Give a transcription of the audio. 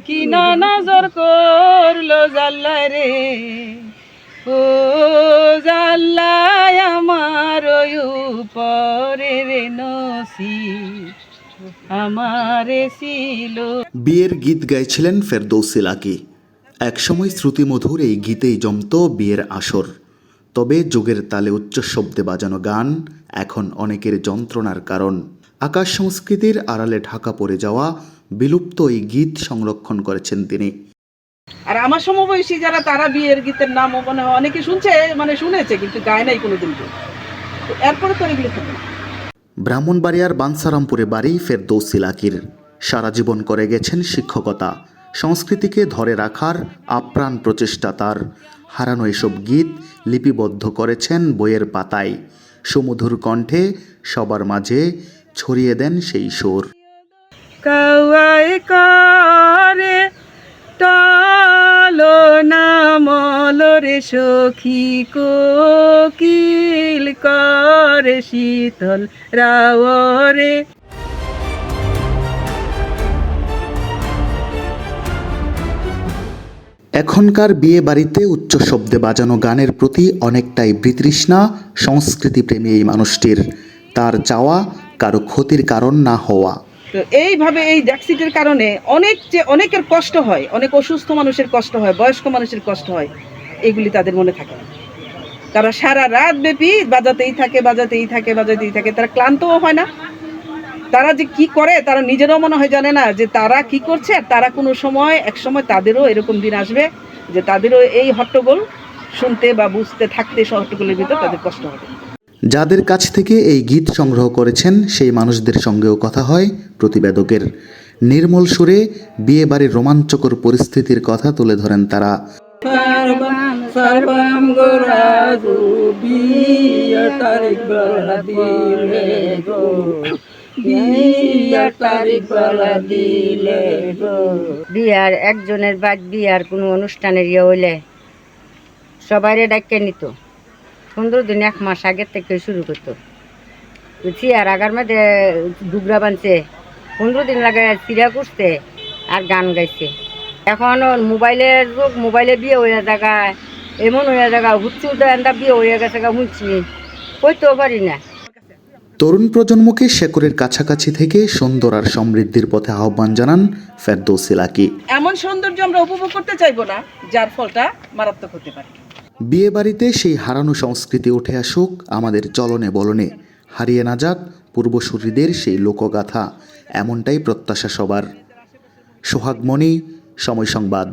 কি না নজর করলো জাল্লা রে, ও জাল্লায় আমার উপরে রে নসিব আমারে ছিল। বিয়ের গীত গাইছিলেন ফেরদৌসী লাকী। একসময় শ্রুতিমধুর এই গীতেই জমত বিয়ের আসর। তবে যুগের তালে উচ্চ শব্দে বাজানো গান এখন অনেকের যন্ত্রণার কারণ। আকাশ সংস্কৃতির আড়ালে ঢাকা পড়ে যাওয়া বিলুপ্ত এই গীত সংরক্ষণ করেছেন তিনি। আর আমার সমবয়সী যারা, তারা বিয়ের গীতের নাম মানে অনেকে শুনছে, মানে শুনেছে কিন্তু গায় নাই কোনোদিন। এরপরে তো এগুলো থাকে না। ব্রাহ্মণবাড়িয়ার বাঞ্ছারামপুরে বাড়ি ফেরদৌসী লাকীর। সারা জীবন করে গেছেন শিক্ষকতা। সংস্কৃতিকে ধরে রাখার আপ্রাণ প্রচেষ্টা তার। হারানো এসব গীত লিপিবদ্ধ করেছেন বইয়ের পাতায়। সুমধুর কণ্ঠে সবার মাঝে ছড়িয়ে দেন সেই সুর। কাওয়াই করে টালো নামল রে সখী, কোকিল করে শীতল রাওরে। এখনকার বিয়ে বাড়িতে উচ্চ শব্দে বাজানো গানের প্রতি অনেকটাই বিতৃষ্ণা সংস্কৃতিপ্রেমী এই মানুষটির। তার চাওয়া কারো ক্ষতির কারণ না হওয়া। তো এইভাবে এই ড্যাক্সিটের কারণে অনেকের কষ্ট হয়, অনেক অসুস্থ মানুষের কষ্ট হয়, বয়স্ক মানুষের কষ্ট হয়, এগুলি তাদের মনে থাকে না। তারা সারা রাত ব্যাপী বাজাতেই থাকে, তারা ক্লান্তও হয় না। তারা যে কি করে তারা নিজেরাও মনে হয় জানে না যে তারা কি করছে। আর তারা কোনো সময় একসময় তাদেরও এরকম দিন আসবে যে তাদেরও এই হট্টগোল শুনতে বা বুঝতে থাকতে, হট্টগোলের ভিতর তাদের কষ্ট হবে। যাদের কাছ থেকে এই গীত সংগ্রহ করেছেন সেই মানুষদের সঙ্গেও কথা হয় প্রতিবেদকের। নির্মল সুরে বিয়েবাড়ির রোমাঞ্চকর পরিস্থিতির কথা তুলে ধরেন তারা। বিয়ার একজনের বাদ বিয়ার কোনো অনুষ্ঠানের ইয়ে হইলে সবাইরে ডাকিয়ে নিত। 15 দিন 1 মাস আগের থেকে শুরু করতো। আর আগার মধ্যে ডুগরা বানছে, 15 দিন লাগে চিরা করছে আর গান গাইছে। এখন মোবাইলের যুগ, মোবাইলে বিয়ে হইয়া জায়গায় এমন হইয়া জায়গা হুচ্ছি উঠে এন্দা বিয়ে হইয়া গেছে গা, মুছি কইতেও পারি না। তরুণ প্রজন্মকে শেকড়ের কাছাকাছি থেকে সুন্দর আর সমৃদ্ধির পথে আহ্বান জানান ফেরদৌসী লাকী। এমন সৌন্দর্য আমরা উপভোগ করতে চাইবো না যার ফলটা মারাত্মক হতে পারে। বিয়ে বাড়িতে সেই হারানো সংস্কৃতি উঠে আসুক আমাদের চলনে বলনে। হারিয়ে না যাক পূর্বসূরীদের সেই লোকগাথা, এমনটাই প্রত্যাশা সবার। সোহাগ মনি, সময় সংবাদ।